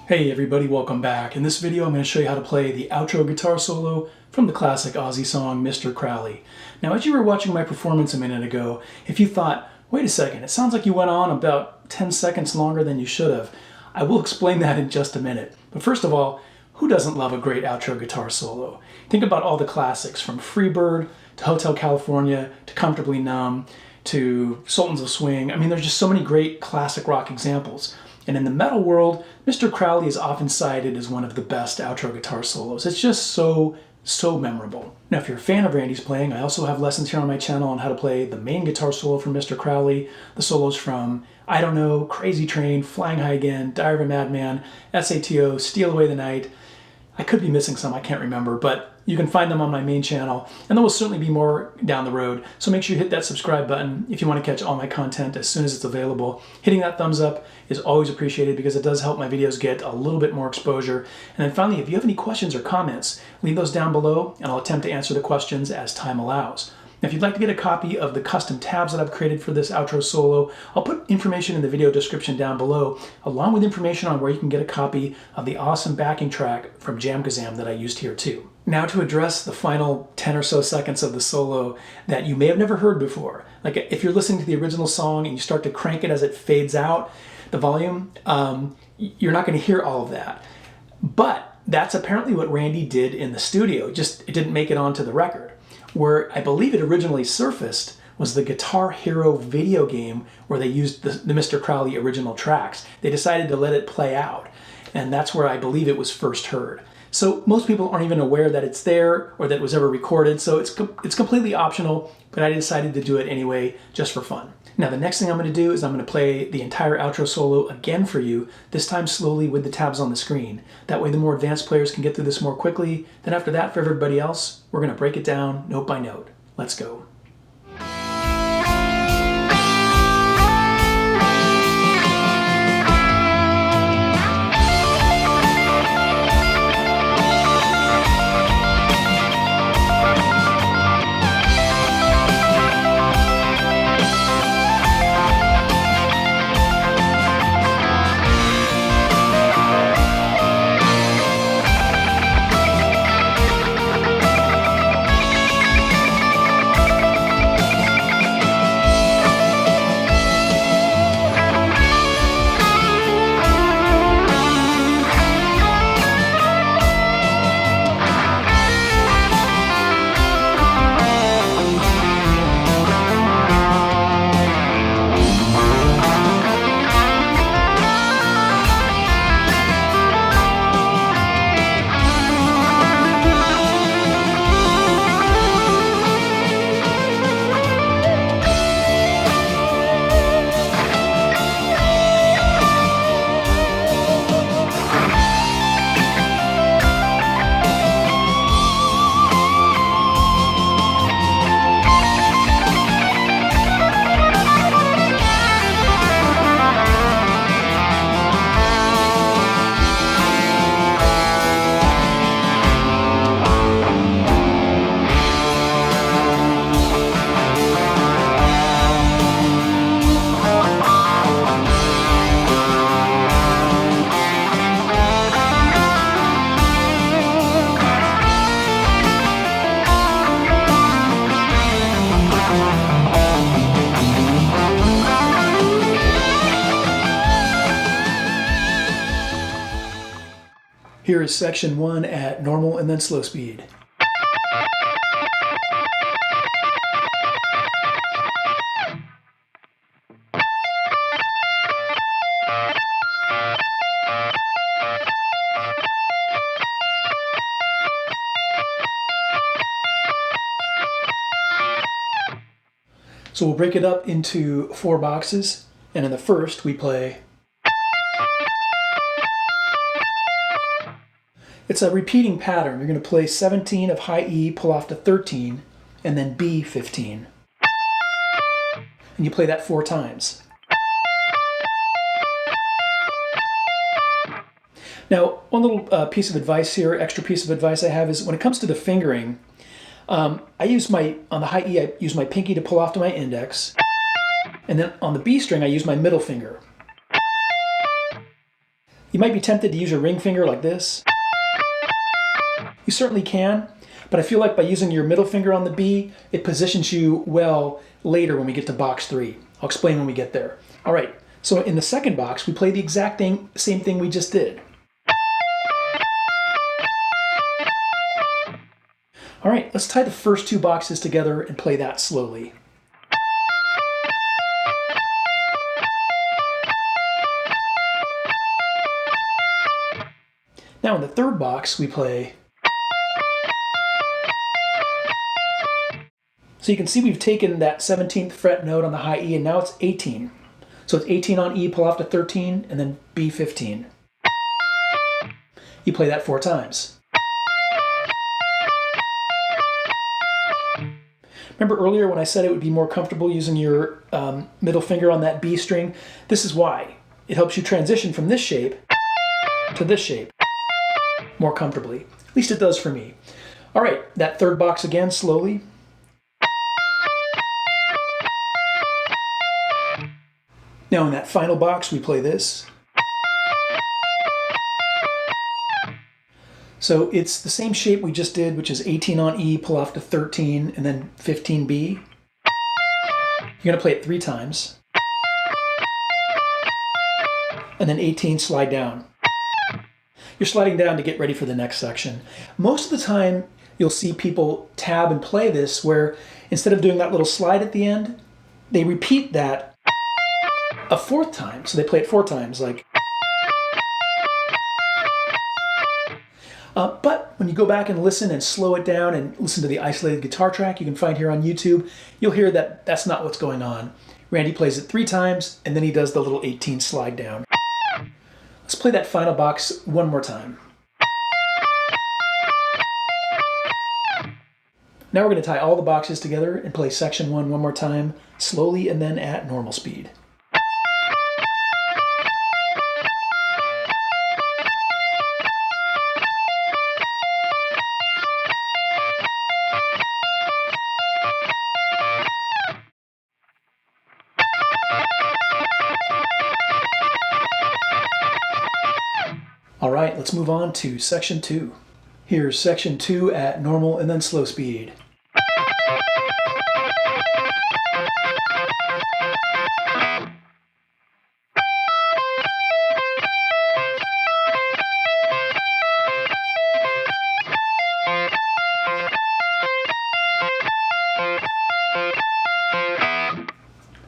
Hey everybody, welcome back. In this video I'm going to show you how to play the outro guitar solo from the classic Ozzy song, Mr. Crowley. Now as you were watching my performance a minute ago, if you thought, wait a second, it sounds like you went on about 10 seconds longer than you should have, I will explain that in just a minute. But first of all, who doesn't love a great outro guitar solo? Think about all the classics, from Freebird to Hotel California to Comfortably Numb to Sultans of Swing. I mean, there's just so many great classic rock examples. And in the metal world, Mr. Crowley is often cited as one of the best outro guitar solos. It's just so memorable. Now, if you're a fan of Randy's playing, I also have lessons here on my channel on how to play the main guitar solo from Mr. Crowley, the solos from I Don't Know, Crazy Train, Flying High Again, Diary of a Madman, SATO, Steal Away the Night. I could be missing some, I can't remember, but you can find them on my main channel, and there will certainly be more down the road, so make sure you hit that subscribe button if you want to catch all my content as soon as it's available. Hitting that thumbs up is always appreciated because it does help my videos get a little bit more exposure. And then finally, if you have any questions or comments, leave those down below, and I'll attempt to answer the questions as time allows. Now, if you'd like to get a copy of the custom tabs that I've created for this outro solo, I'll put information in the video description down below, along with information on where you can get a copy of the awesome backing track from Jamkazam that I used here too. Now to address the final 10 or so seconds of the solo that you may have never heard before. Like if you're listening to the original song and you start to crank it as it fades out, the volume, you're not going to hear all of that. But that's apparently what Randy did in the studio, just it didn't make it onto the record. Where I believe it originally surfaced was the Guitar Hero video game where they used the Mr. Crowley original tracks. They decided to let it play out, and that's where I believe it was first heard. So most people aren't even aware that it's there or that it was ever recorded, so it's completely optional, but I decided to do it anyway just for fun. Now the next thing I'm going to do is I'm going to play the entire outro solo again for you, this time slowly with the tabs on the screen. That way the more advanced players can get through this more quickly. Then after that, for everybody else, we're going to break it down note by note. Let's go. Here is section 1 at normal and then slow speed. So we'll break it up into 4 boxes, and in the first we play. It's a repeating pattern. You're going to play 17 of high E, pull off to 13, and then B 15. And you play that 4 times. Now, one little piece of advice here, extra piece of advice I have is when it comes to the fingering, on the high E, I use my pinky to pull off to my index, and then on the B string, I use my middle finger. You might be tempted to use your ring finger like this. You certainly can, but I feel like by using your middle finger on the B, it positions you well later when we get to box 3. I'll explain when we get there. All right, so in the second box, we play the exact same thing we just did. All right, let's tie the first 2 boxes together and play that slowly. Now in the third box, we play. So you can see we've taken that 17th fret note on the high E and now it's 18. So it's 18 on E, pull off to 13, and then B 15. You play that 4 times. Remember earlier when I said it would be more comfortable using your middle finger on that B string? This is why. It helps you transition from this shape to this shape more comfortably. At least it does for me. All right, that third box again, slowly. Now in that final box, we play this. So it's the same shape we just did, which is 18 on E, pull off to 13, and then 15 B. You're going to play it 3 times. And then 18, slide down. You're sliding down to get ready for the next section. Most of the time, you'll see people tab and play this where instead of doing that little slide at the end, they repeat that a 4th time. So they play it 4 times, like. But when you go back and listen and slow it down and listen to the isolated guitar track you can find here on YouTube, you'll hear that that's not what's going on. Randy plays it 3 times, and then he does the little 18 slide down. Let's play that final box one more time. Now we're going to tie all the boxes together and play section 1 one more time, slowly and then at normal speed. All right, let's move on to section 2. Here's section 2 at normal and then slow speed.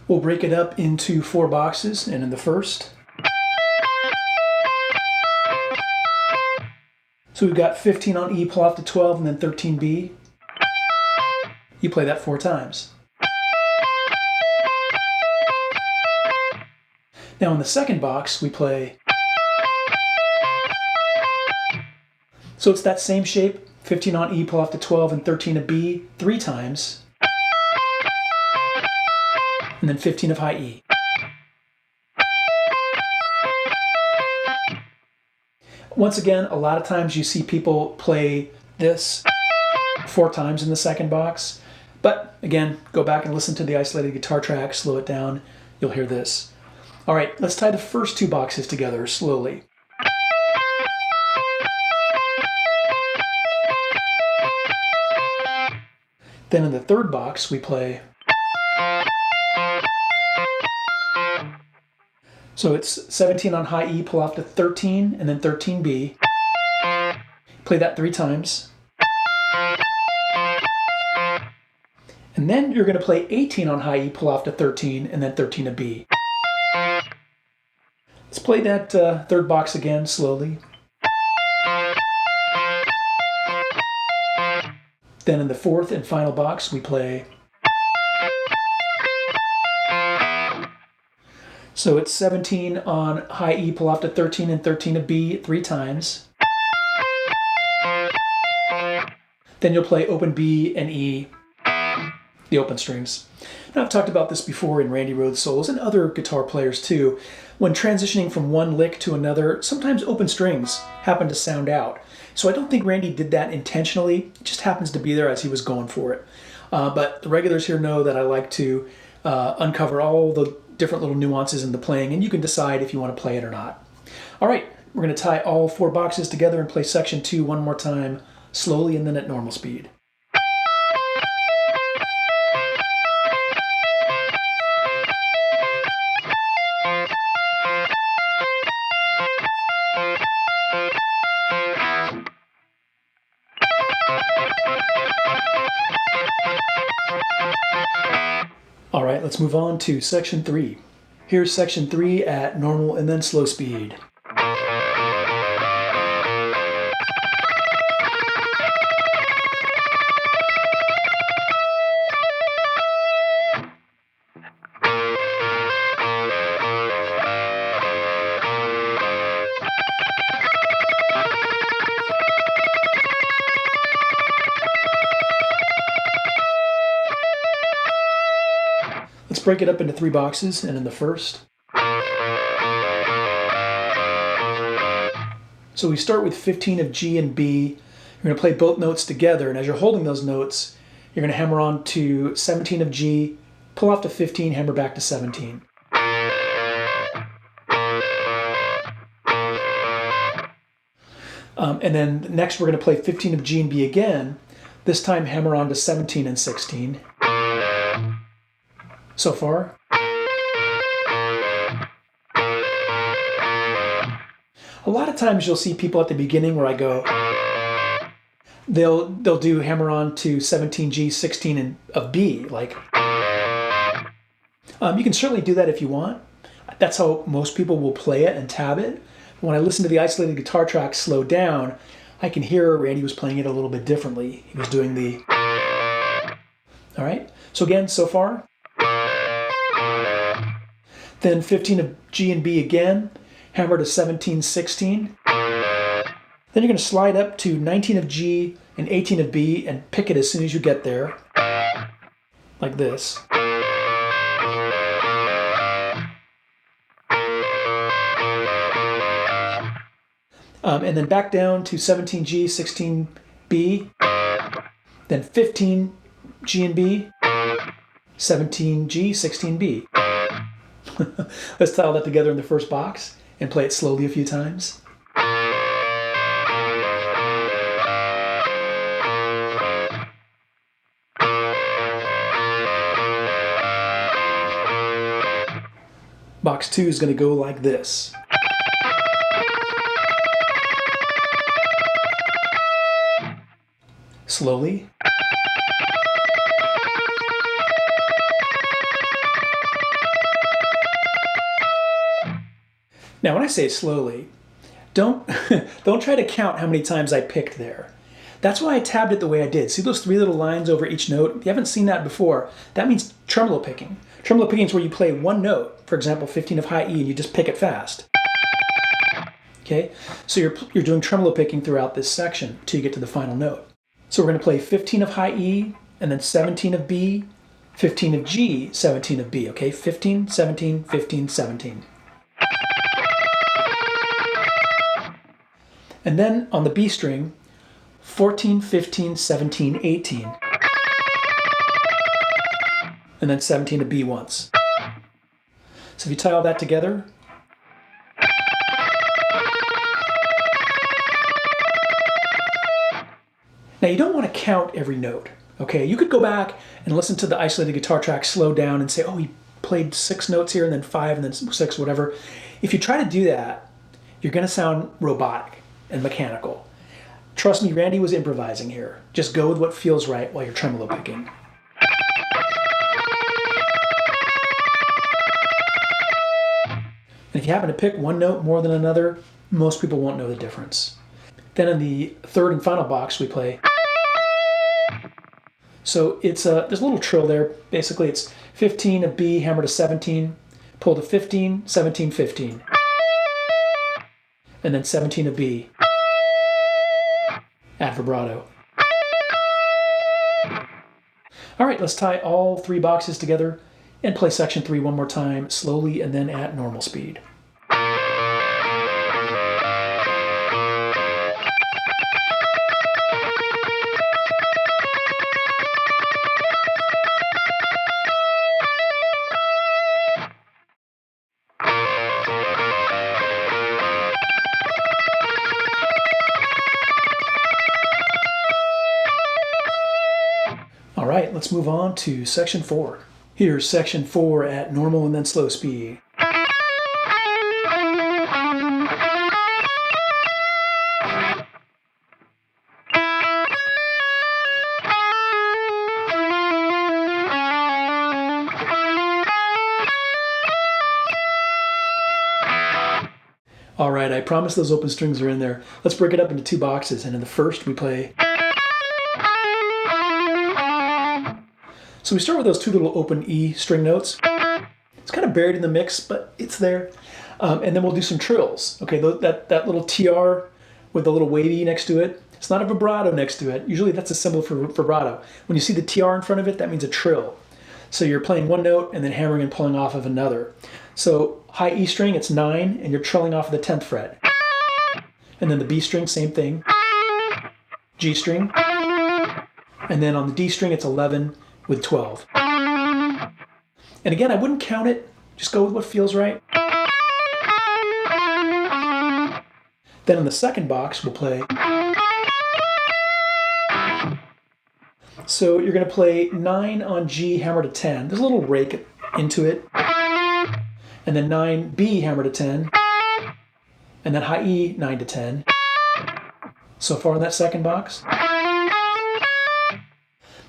We'll break it up into 4 boxes, and in the first, so we've got 15 on E, pull off to 12, and then 13 B. You play that 4 times. Now in the second box, we play. So it's that same shape, 15 on E, pull off to 12, and 13 of B, 3 times. And then 15 of high E. Once again, a lot of times you see people play this 4 times in the second box. But again, go back and listen to the isolated guitar track, slow it down, you'll hear this. All right, let's tie the first 2 boxes together slowly. Then in the third box, we play. So it's 17 on high E, pull off to 13, and then 13 B. Play that 3 times. And then you're going to play 18 on high E, pull off to 13, and then 13 of B. Let's play that third box again, slowly. Then in the fourth and final box, we play. So it's 17 on high E, pull off to 13, and 13 of B 3 times. Then you'll play open B and E, the open strings. Now, I've talked about this before in Randy Rhoads solos and other guitar players too. When transitioning from one lick to another, sometimes open strings happen to sound out. So I don't think Randy did that intentionally. It just happens to be there as he was going for it. But the regulars here know that I like to uncover all the different little nuances in the playing, and you can decide if you want to play it or not. All right, we're going to tie all 4 boxes together and play section 2 one more time, slowly and then at normal speed. All right, let's move on to section 3. Here's section 3 at normal and then slow speed. Let's break it up into 3 boxes, and in the first. So we start with 15 of G and B. You're going to play both notes together, and as you're holding those notes, you're going to hammer on to 17 of G, pull off to 15, hammer back to 17. And then next we're going to play 15 of G and B again, this time hammer on to 17 and 16. So far. A lot of times you'll see people at the beginning where I go, they'll do hammer on to 17G, 16 of B. Like, you can certainly do that if you want. That's how most people will play it and tab it. When I listen to the isolated guitar track slowed down, I can hear Randy was playing it a little bit differently. He was doing the... All right, so again, so far. Then 15 of G and B again, hammer to 17, 16. Then you're going to slide up to 19 of G and 18 of B and pick it as soon as you get there, like this. And then back down to 17G, 16B, then 15G and B, 17G, 16B. Let's tie all that together in the first box and play it slowly a few times. Box 2 is going to go like this. Slowly. Now, when I say slowly, don't try to count how many times I picked there. That's why I tabbed it the way I did. See those 3 little lines over each note? If you haven't seen that before, that means tremolo picking. Tremolo picking is where you play one note, for example, 15 of high E, and you just pick it fast. Okay, so you're doing tremolo picking throughout this section until you get to the final note. So we're going to play 15 of high E, and then 17 of B, 15 of G, 17 of B, okay? 15, 17, 15, 17. And then on the B string, 14, 15, 17, 18. And then 17 to B once. So if you tie all that together, now you don't want to count every note, okay? You could go back and listen to the isolated guitar track slow down and say, oh, he played 6 notes here and then 5 and then 6, whatever. If you try to do that, you're going to sound robotic and mechanical. Trust me, Randy was improvising here. Just go with what feels right while you're tremolo picking. And if you happen to pick one note more than another, most people won't know the difference. Then in the third and final box, we play. So there's a little trill there. Basically, it's 15 of B, hammer to 17, pull to 15, 17, 15. And then 17 of B. Add vibrato. All right, let's tie all 3 boxes together and play section 3 one more time, slowly and then at normal speed. let's move on to section 4. Here's section 4 at normal and then slow speed. All right, I promise those open strings are in there. Let's break it up into 2 boxes, and in the first we play. So we start with those 2 little open E string notes. It's kind of buried in the mix, but it's there. And then we'll do some trills. Okay, that little TR with the little wavy next to it, it's not a vibrato next to it. Usually that's a symbol for vibrato. When you see the TR in front of it, that means a trill. So you're playing one note and then hammering and pulling off of another. So high E string, it's 9, and you're trilling off of the 10th fret. And then the B string, same thing. G string. And then on the D string, it's 11 with 12. And again, I wouldn't count it. Just go with what feels right. Then in the second box, we'll play. So you're going to play 9 on G hammer to 10. There's a little rake into it. And then 9 B hammer to 10. And then high E 9 to 10. So far in that second box.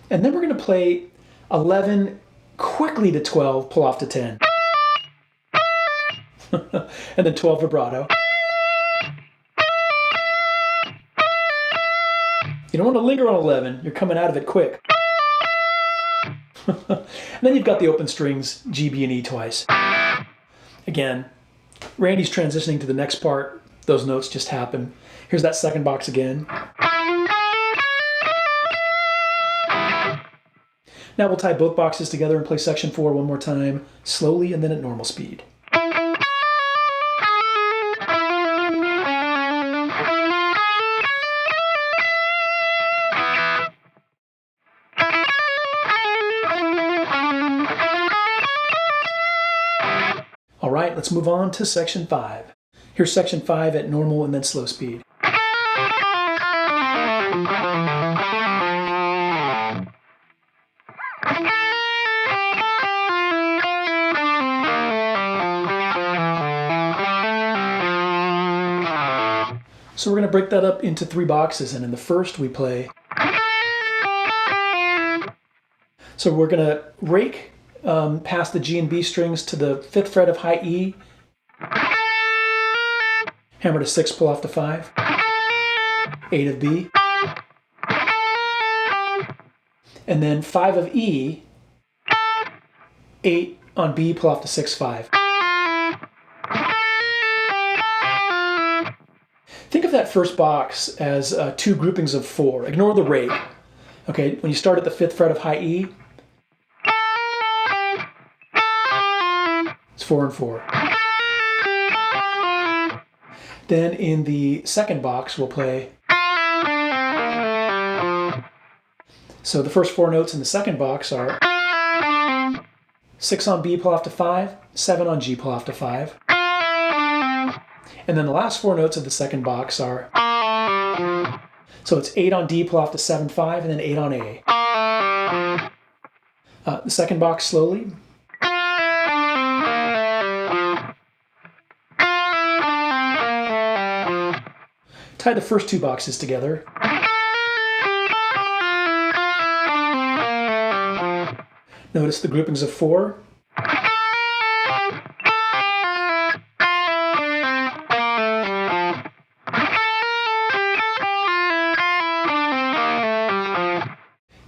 And then we're going to play 11 quickly to 12, pull off to 10. And then 12 vibrato. You don't want to linger on 11. You're coming out of it quick. And then you've got the open strings, G, B, and E twice. Again, Randy's transitioning to the next part. Those notes just happen. Here's that second box again. Now we'll tie both boxes together and play section 4 one more time, slowly and then at normal speed. All right, let's move on to section 5. Here's section 5 at normal and then slow speed. So we're going to break that up into 3 boxes, and in the first we play. So we're going to rake past the G and B strings to the 5th fret of high E, hammer to 6, pull off to 5, 8 of B, and then 5 of E, 8 on B, pull off to 6, 5. Think of that first box as 2 groupings of 4. Ignore the rake. Okay, when you start at the 5th fret of high E, it's 4 and 4. Then in the second box, we'll play. So the first 4 notes in the second box are 6 on B, pull off to 5, 7 on G, pull off to 5. And then the last 4 notes of the second box are, so it's 8 on D, pull off to 7, 5, and then 8 on A. The second box slowly. Tie the first 2 boxes together. Notice the groupings of 4.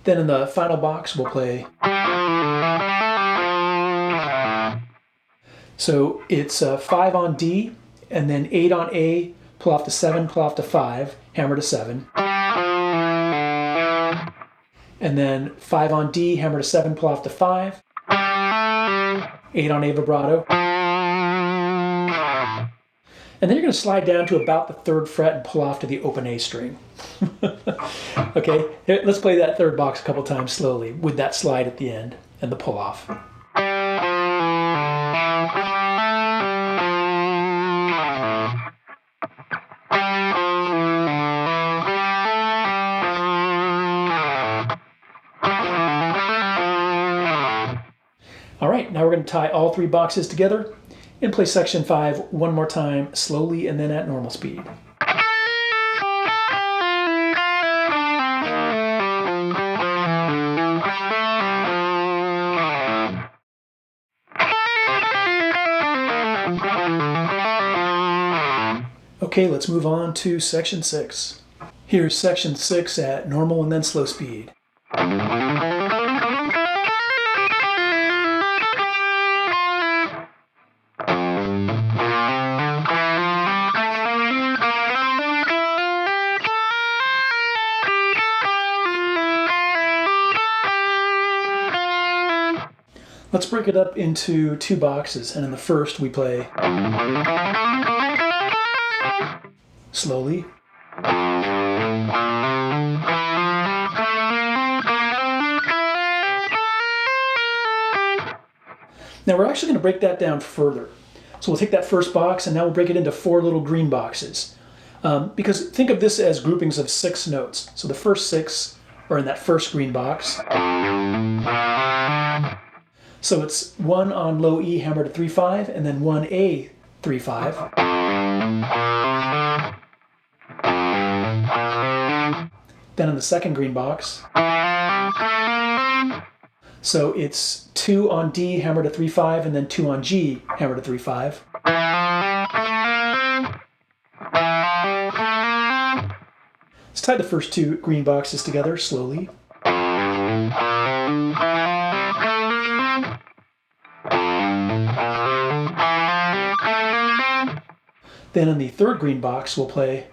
Then in the final box, we'll play. So it's 5 on D, and then 8 on A, pull off to 7, pull off to 5, hammer to 7. And then 5 on D, hammer to 7, pull off to 5, 8 on A vibrato. And then you're going to slide down to about the 3rd fret and pull off to the open A string. Okay, let's play that 3rd box a couple times slowly with that slide at the end and the pull off. now we're going to tie all 3 boxes together and play section 5 one more time, slowly and then at normal speed. Okay, let's move on to section 6. Here's section 6 at normal and then slow speed. Let's break it up into 2 boxes, and in the first we play slowly, now we're actually going to break that down further. So we'll take that first box and now we'll break it into 4 little green boxes. Because think of this as groupings of 6 notes. So the first 6 are in that first green box. So it's 1 on low E hammered to 3/5 and then 1 A 3/5. Then in the second green box, so it's 2 on D hammered to 3/5 and then 2 on G hammered to 3/5. Let's tie the first 2 green boxes together slowly. Then in the third green box we'll play,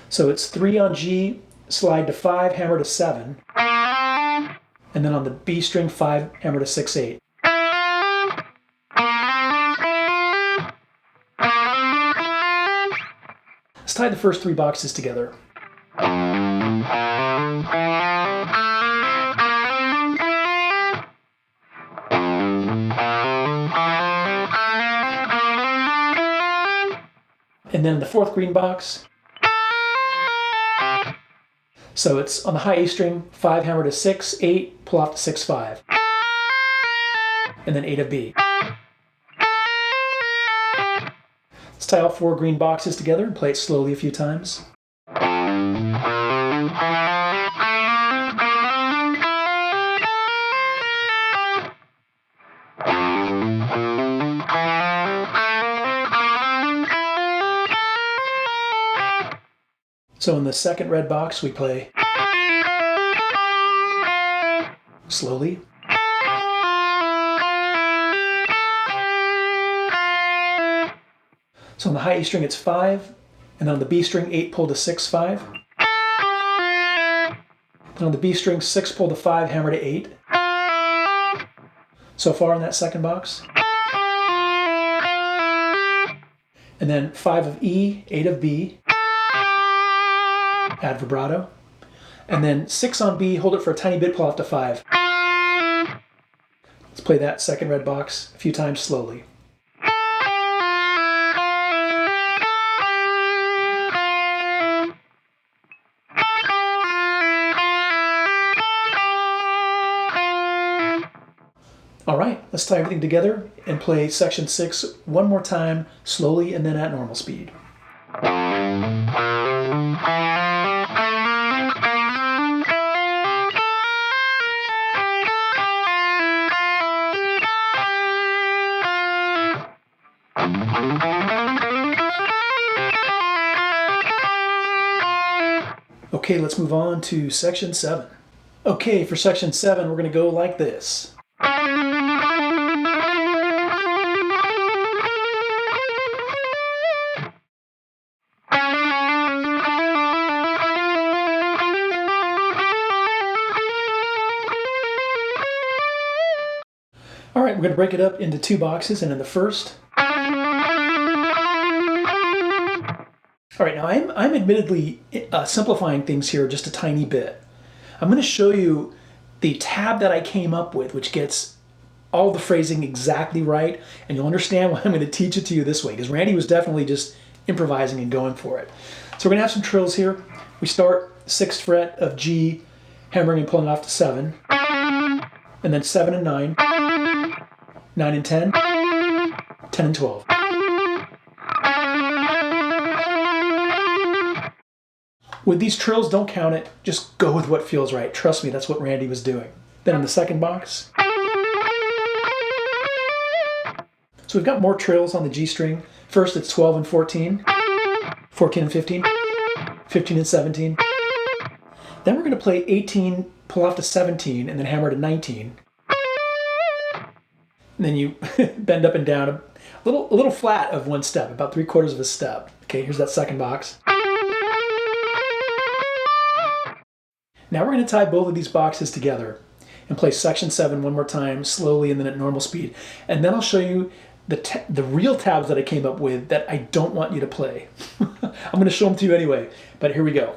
so it's 3 on G, slide to 5, hammer to 7, and then on the B string 5, hammer to 6/8. Let's tie the first 3 boxes together. And then the fourth green box, so it's on the high A string, 5 hammer to 6, 8, pull off to 6/5, and then 8 of B. Let's tie all 4 green boxes together and play it slowly a few times. So in the second red box we play slowly. So on the high A string it's 5, and then on the B string 8 pull to 6/5. Then on the B string 6 pull to 5, hammer to 8. So far in that second box. And then 5 of E, 8 of B. Add vibrato, and then 6 on B, hold it for a tiny bit, pull off to 5. Let's play that second red box a few times slowly. All right, let's tie everything together and play section 6 one more time, slowly and then at normal speed. Okay, let's move on to section 7. Okay, for section 7, we're going to go like this. All right, we're going to break it up into 2 boxes, and in the first, all right, now I'm admittedly simplifying things here just a tiny bit. I'm going to show you the tab that I came up with, which gets all the phrasing exactly right, and you'll understand why I'm going to teach it to you this way, because Randy was definitely just improvising and going for it. So we're going to have some trills here. We start 6th fret of G, hammering and pulling it off to 7. and then 7 and 9, 9 and 10, 10 and 12. With these trills, don't count it. Just go with what feels right. Trust me, that's what Randy was doing. Then in the second box, so we've got more trills on the G string. First, it's 12 and 14, 14 and 15, 15 and 17. Then we're going to play 18, pull off to 17, and then hammer to 19. And then you bend up and down a little flat of one step, about 3/4 of a step. Okay, here's that second box. Now we're going to tie both of these boxes together and play section 7 one more time, slowly and then at normal speed. And then I'll show you the real tabs that I came up with that I don't want you to play. I'm going to show them to you anyway, but here we go.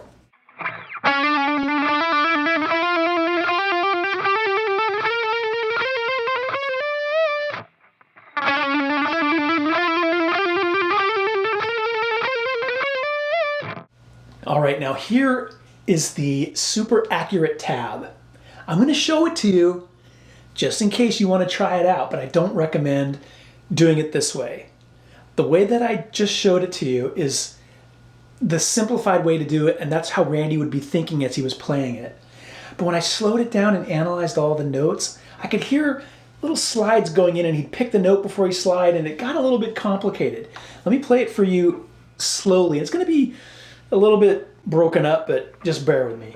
All right, now here is the super accurate tab. I'm going to show it to you just in case you want to try it out, but I don't recommend doing it this way. The way that I just showed it to you is the simplified way to do it, and that's how Randy would be thinking as he was playing it. But when I slowed it down and analyzed all the notes, I could hear little slides going in, and he'd pick the note before he slide, and it got a little bit complicated. Let me play it for you slowly. It's going to be a little bit broken up, but just bear with me.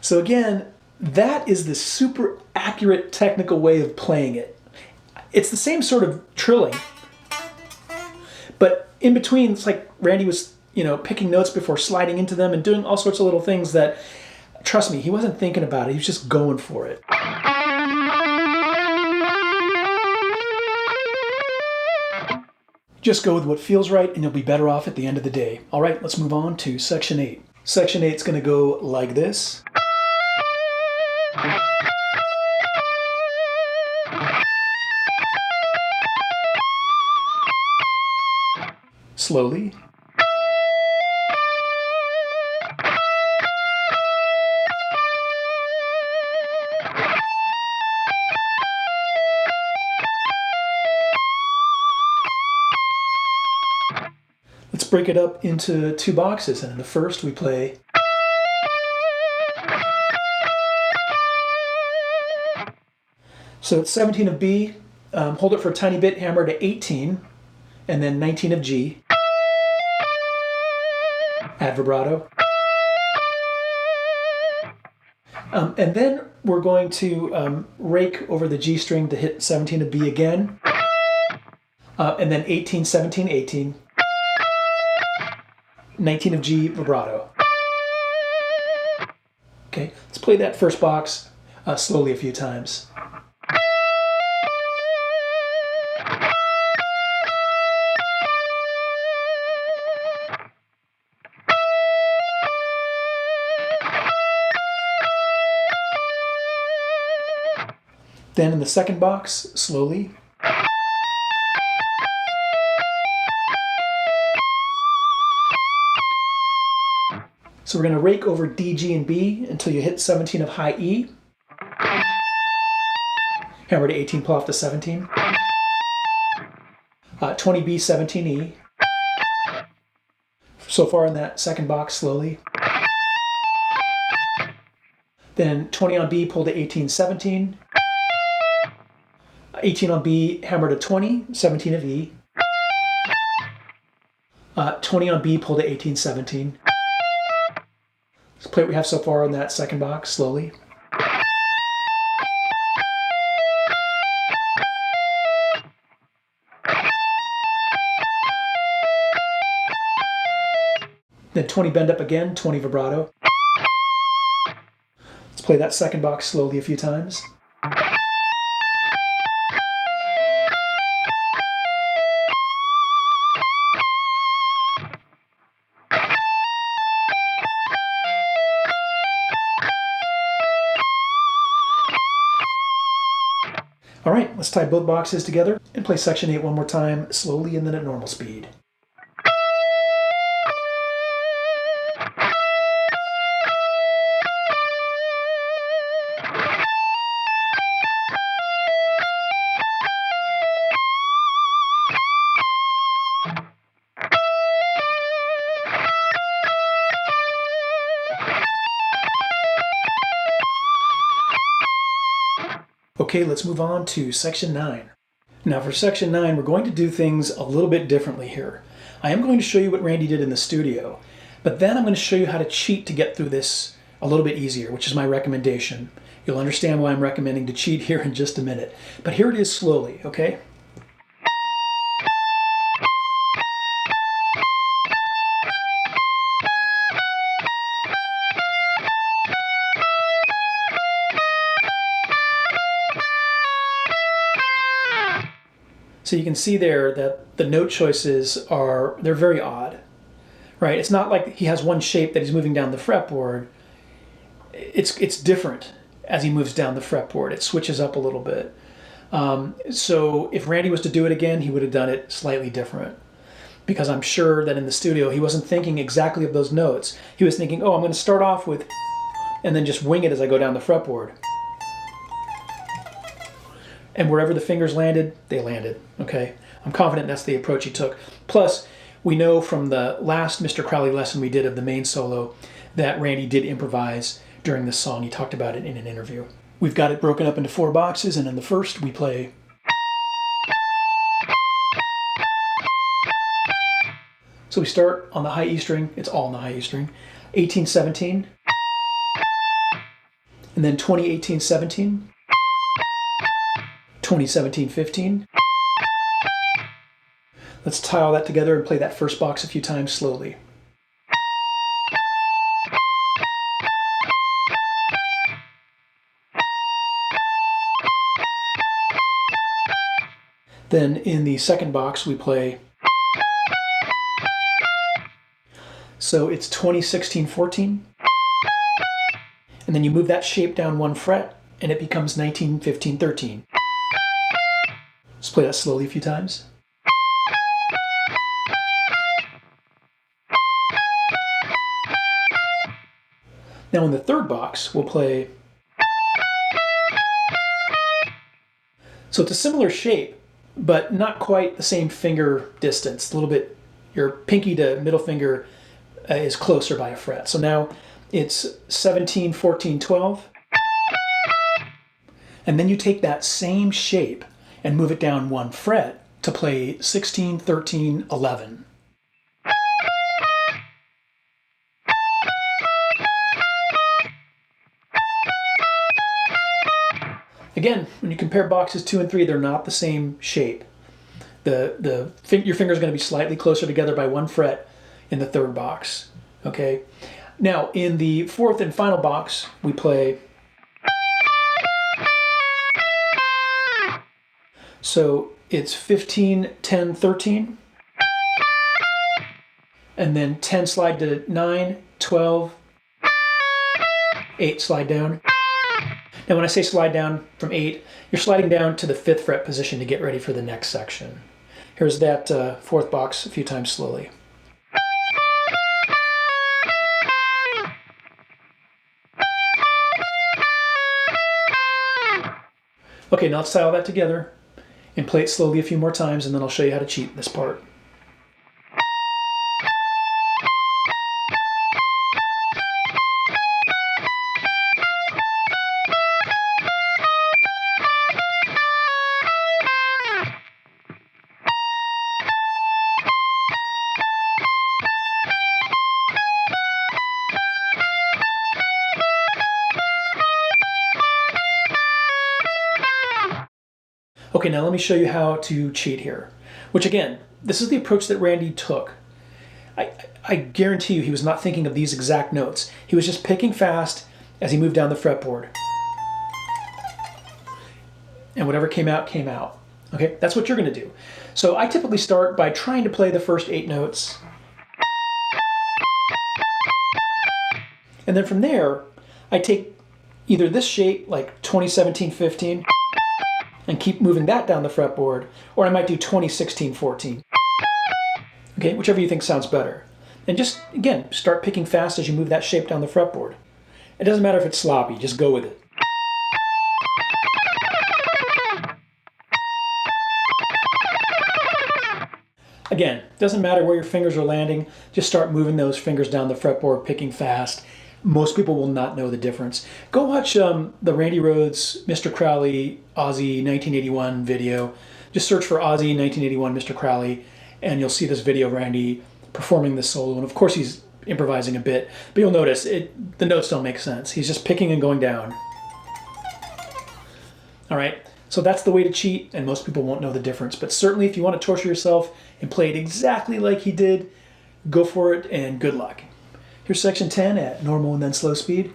So again, that is the super accurate technical way of playing it. It's the same sort of trilling, but in between, it's like Randy was, picking notes before sliding into them and doing all sorts of little things that, trust me, he wasn't thinking about it. He was just going for it. Just go with what feels right and you'll be better off at the end of the day. All right, let's move on to section 8. Section 8 is going to go like this. Slowly. Let's break it up into 2 boxes, and in the first we play so it's 17 of B, hold it for a tiny bit, hammer to 18, and then 19 of G, add vibrato. And then we're going to rake over the G string to hit 17 of B again, and then 18, 17, 18, 19 of G, vibrato. Okay, let's play that first box slowly a few times. Then in the second box, slowly. So we're going to rake over D, G, and B until you hit 17 of high E. Hammer to 18, pull off to 17. 20B, 17E. So far in that second box, slowly. Then 20 on B, pull to 18, 17. 18 on B, hammer to 20, 17 of E. 20 on B, pull to 18, 17. Let's play what we have so far on that second box, slowly. Then 20 bend up again, 20 vibrato. Let's play that second box slowly a few times. All right, let's tie both boxes together and play section 8 one more time, slowly and then at normal speed. Okay, let's move on to section 9. Now for section 9, we're going to do things a little bit differently here. I am going to show you what Randy did in the studio, but then I'm going to show you how to cheat to get through this a little bit easier, which is my recommendation. You'll understand why I'm recommending to cheat here in just a minute. But here it is slowly, okay? So you can see there that the note choices they're very odd, right? It's not like he has one shape that he's moving down the fretboard. It's different as he moves down the fretboard. It switches up a little bit. So if Randy was to do it again, he would have done it slightly different, because I'm sure that in the studio he wasn't thinking exactly of those notes. He was thinking, oh, I'm going to start off with, and then just wing it as I go down the fretboard. And wherever the fingers landed, they landed, okay? I'm confident that's the approach he took. Plus, we know from the last Mr. Crowley lesson we did of the main solo that Randy did improvise during this song. He talked about it in an interview. We've got it broken up into 4 boxes, and in the first we play. So we start on the high E string, it's all on the high E string, 18-17, and then 20-18-17, 20-17-15. Let's tie all that together and play that first box a few times slowly. Then in the second box we play, so it's 20-16-14, and then you move that shape down 1 fret and it becomes 19-15-13. Let's play that slowly a few times. Now in the third box, we'll play, so it's a similar shape, but not quite the same finger distance. A little bit, your pinky to middle finger is closer by a fret. So now it's 17-14-12, and then you take that same shape and move it down 1 fret to play 16-13-11. Again, when you compare boxes 2 and 3, they're not the same shape. Your finger is going to be slightly closer together by 1 fret in the third box. Okay. Now in the fourth and final box, we play. So it's 15-10-13, and then 10 slide to 9, 12, 8 slide down. Now when I say slide down from 8, you're sliding down to the 5th fret position to get ready for the next section. Here's that fourth box a few times slowly. Okay, now let's tie all that together and play it slowly a few more times, and then I'll show you how to cheat this part. Okay, now let me show you how to cheat here. Which again, this is the approach that Randy took. I guarantee you he was not thinking of these exact notes. He was just picking fast as he moved down the fretboard. And whatever came out, came out. Okay, that's what you're going to do. So I typically start by trying to play the first 8 notes. And then from there, I take either this shape, like 20-17-15, and keep moving that down the fretboard, or I might do 20, 16, 14. Okay, whichever you think sounds better. And just, again, start picking fast as you move that shape down the fretboard. It doesn't matter if it's sloppy, just go with it. Again, doesn't matter where your fingers are landing, just start moving those fingers down the fretboard, picking fast. Most people will not know the difference. Go watch the Randy Rhoads, Mr. Crowley, Ozzy 1981 video. Just search for Ozzy 1981, Mr. Crowley, and you'll see this video of Randy performing this solo. And of course he's improvising a bit, but you'll notice the notes don't make sense. He's just picking and going down. All right, so that's the way to cheat, and most people won't know the difference. But certainly if you want to torture yourself and play it exactly like he did, go for it, and good luck. Here's section 10 at normal and then slow speed.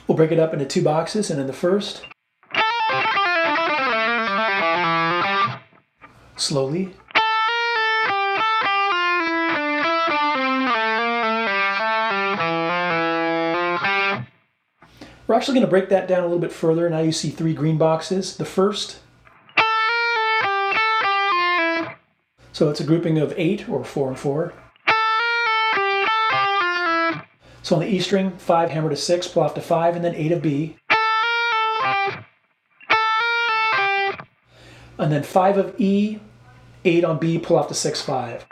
We'll break it up into two boxes, and in the first, slowly. We're actually going to break that down a little bit further. Now you see three green boxes. The first, so it's a grouping of 8 or 4 and 4. So on the E string, 5 hammer to 6, pull off to 5, and then 8 of B. And then 5 of E, 8 on B, pull off to 6, 5.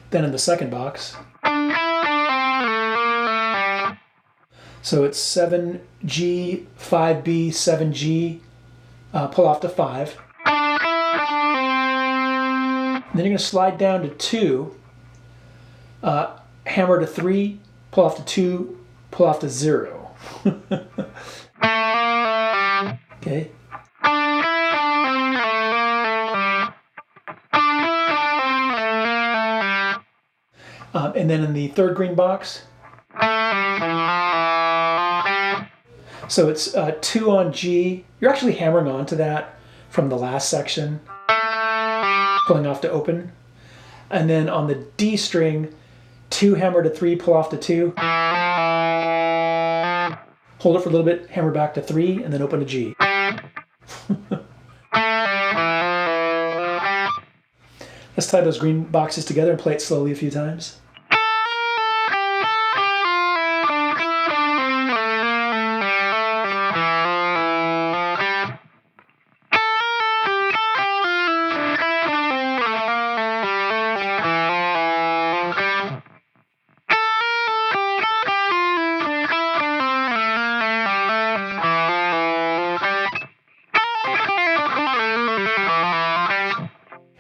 Then in the second box, so it's 7G, 5B, 7G, pull off to 5. And then you're going to slide down to 2, hammer to 3, pull off to 2, pull off to 0. Okay. And then in the third green box, so it's 2 on G. You're actually hammering onto that from the last section, pulling off to open. And then on the D string, 2 hammer to 3, pull off to 2. Hold it for a little bit, hammer back to 3, and then open to G. Let's tie those green boxes together and play it slowly a few times.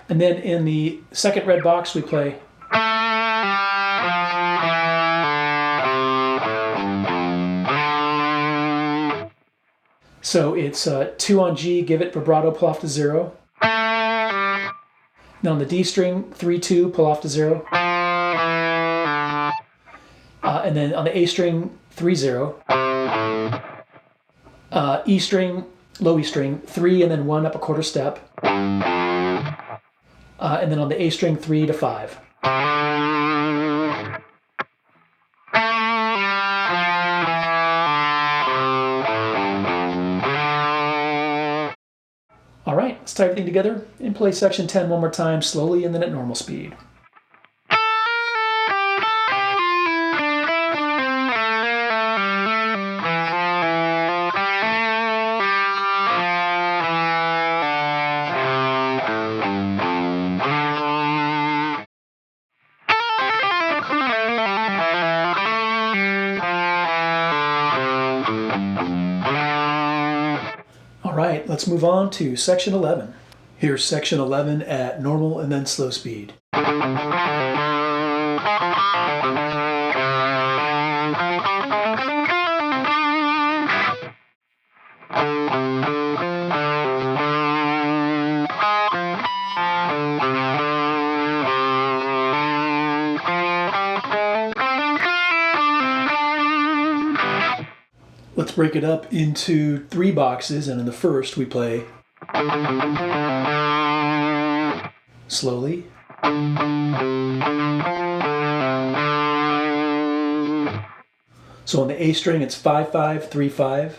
And then in the second red box, we play. So it's 2 on G, give it vibrato, pull off to 0. Then on the D string, 3, 2, pull off to 0. And then on the A string, 3, 0. E string, low E string, 3 and then 1 up a quarter step. And then on the A string, 3 to 5. All right, let's tie everything together and play section 10 one more time, slowly and then at normal speed. All right, let's move on to section 11. Here's section 11 at normal and then slow speed. let's break it up into 3 boxes, and in the first we play slowly. So on the A string it's 5-5, 3-5.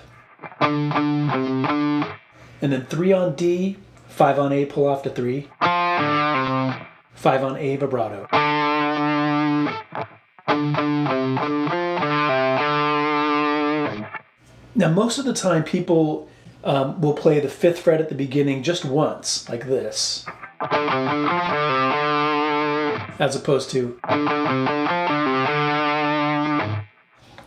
And then 3 on D, 5 on A, pull off to 3. 5 on A, vibrato. Now most of the time people will play the 5th fret at the beginning just once, like this. As opposed to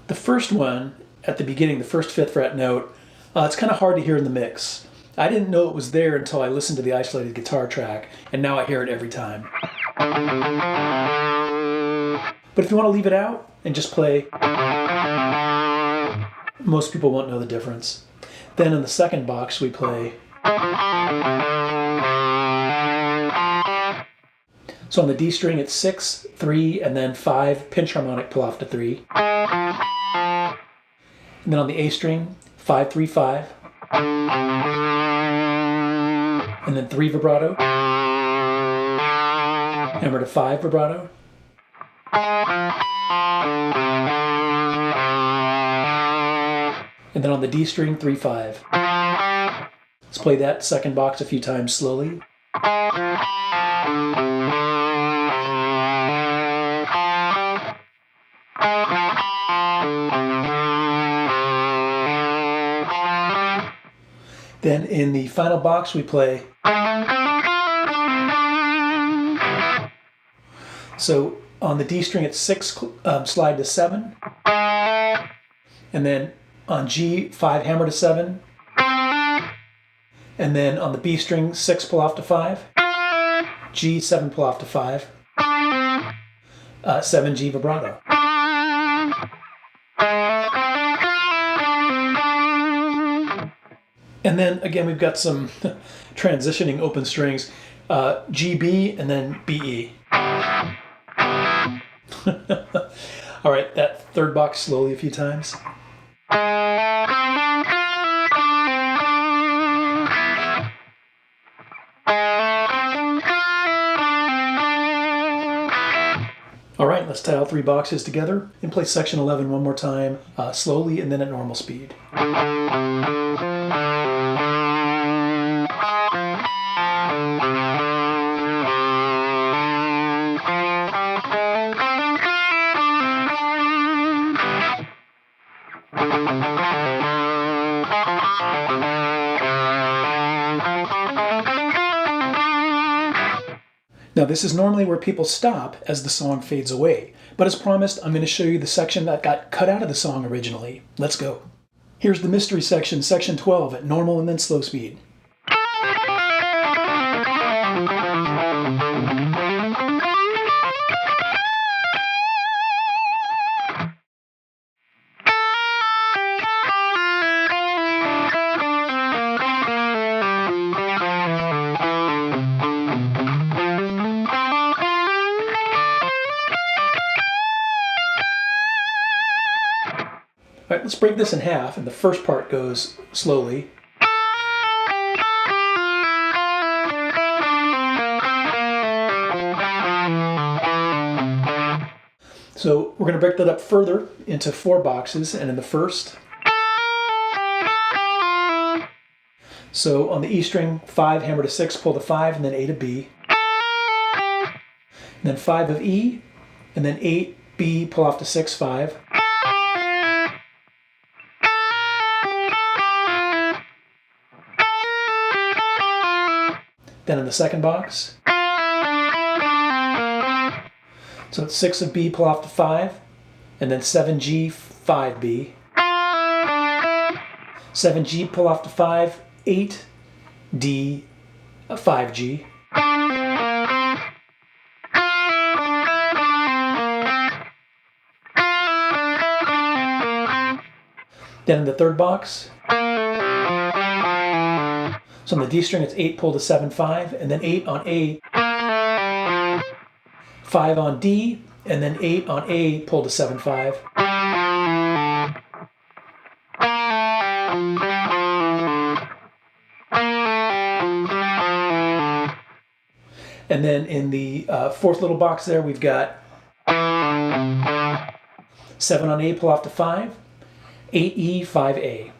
the first one at the beginning, the first 5th fret note, it's kind of hard to hear in the mix. I didn't know it was there until I listened to the isolated guitar track, and now I hear it every time. But if you want to leave it out and just play, most people won't know the difference. Then in the second box we play. So on the D string it's 6, 3, and then 5, pinch harmonic, pull off to 3. And then on the A string, 5, 3, 5. And then 3 vibrato. Hammer to 5 vibrato. And then on the D string, 3, 5. Let's play that second box a few times slowly. Then in the final box we play. So on the D string it's 6, slide to 7. And then on G, 5, hammer to 7. And then on the B string, 6, pull off to 5. G, 7, pull off to 5. 7, G, vibrato. And then again, we've got some transitioning open strings, G, B, and then B, E. All right, that third box slowly a few times. All right, let's tie all 3 boxes together and play section 11 one more time, slowly and then at normal speed. Now this is normally where people stop as the song fades away, but as promised, I'm going to show you the section that got cut out of the song originally. Let's go. Here's the mystery section, section 12 at normal and then slow speed. All right, let's break this in half, and the first part goes slowly. So we're going to break that up further into 4 boxes, and in the first, so on the E string, 5, hammer to 6, pull to 5, and then A to B. And then 5 of E, and then 8, B, pull off to 6, 5. Then in the second box, so it's 6 of B, pull off to 5, and then 7G, 5B. 7G, pull off to 5, 8D, 5G. Then in the third box, so on the D string it's 8, pull to 7, 5, and then 8 on A, 5 on D, and then 8 on A, pull to 7, 5. And then in the fourth little box there, we've got 7 on A, pull off to 5, 8E, 5A.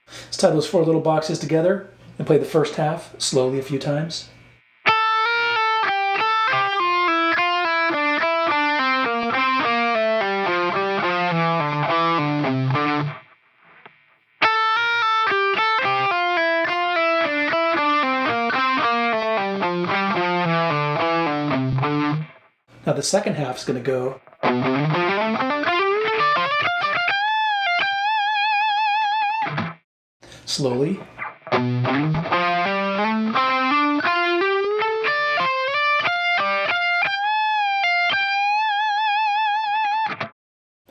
Let's tie those 4 little boxes together and play the first half slowly a few times. Now the second half is going to go slowly. All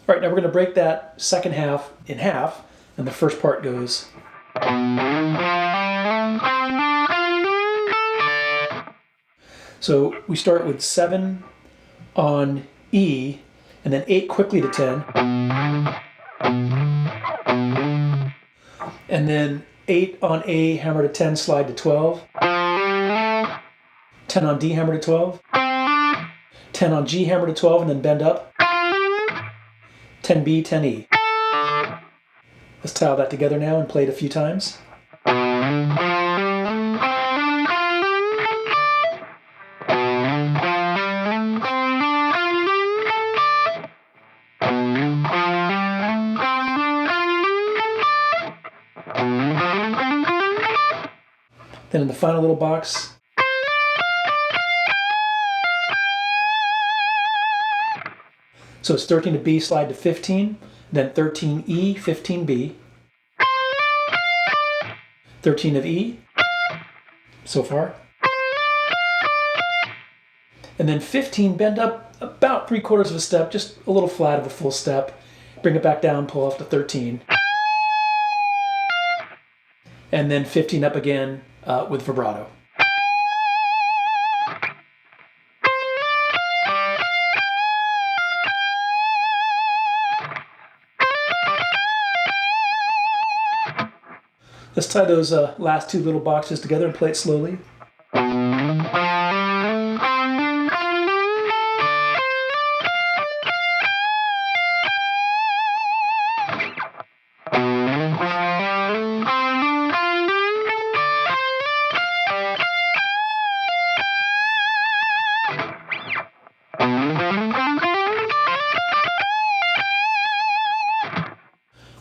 right, now we're going to break that second half in half, and the first part goes. So we start with 7 on E, and then 8 quickly to 10. And then 8 on A, hammer to 10, slide to 12. 10 on D, hammer to 12. 10 on G, hammer to 12, and then bend up. 10B, 10E. Let's tie all that together now and play it a few times. Then in the final little box, so it's 13 to B, slide to 15, then 13E, 15B, 13 of E, so far, and then 15, bend up about 3/4 of a step, just a little flat of a full step, bring it back down, pull off to 13, and then 15 up again with vibrato. Let's tie those last 2 little boxes together and play it slowly.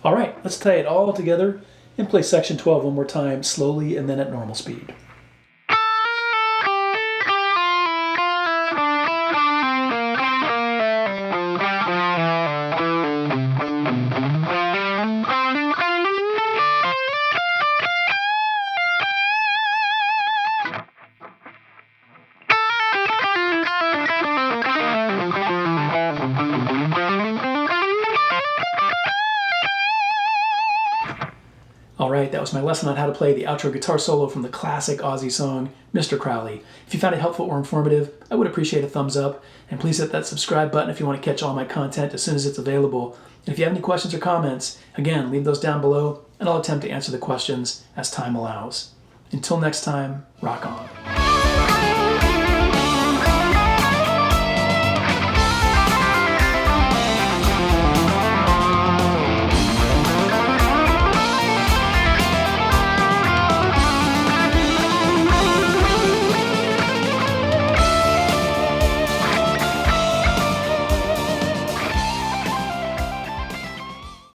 All right, let's tie it all together and play section 12 one more time, slowly and then at normal speed. Alright, that was my lesson on how to play the outro guitar solo from the classic Ozzy song, Mr. Crowley. If you found it helpful or informative, I would appreciate a thumbs up, and please hit that subscribe button if you want to catch all my content as soon as it's available. And if you have any questions or comments, again, leave those down below, and I'll attempt to answer the questions as time allows. Until next time, rock on.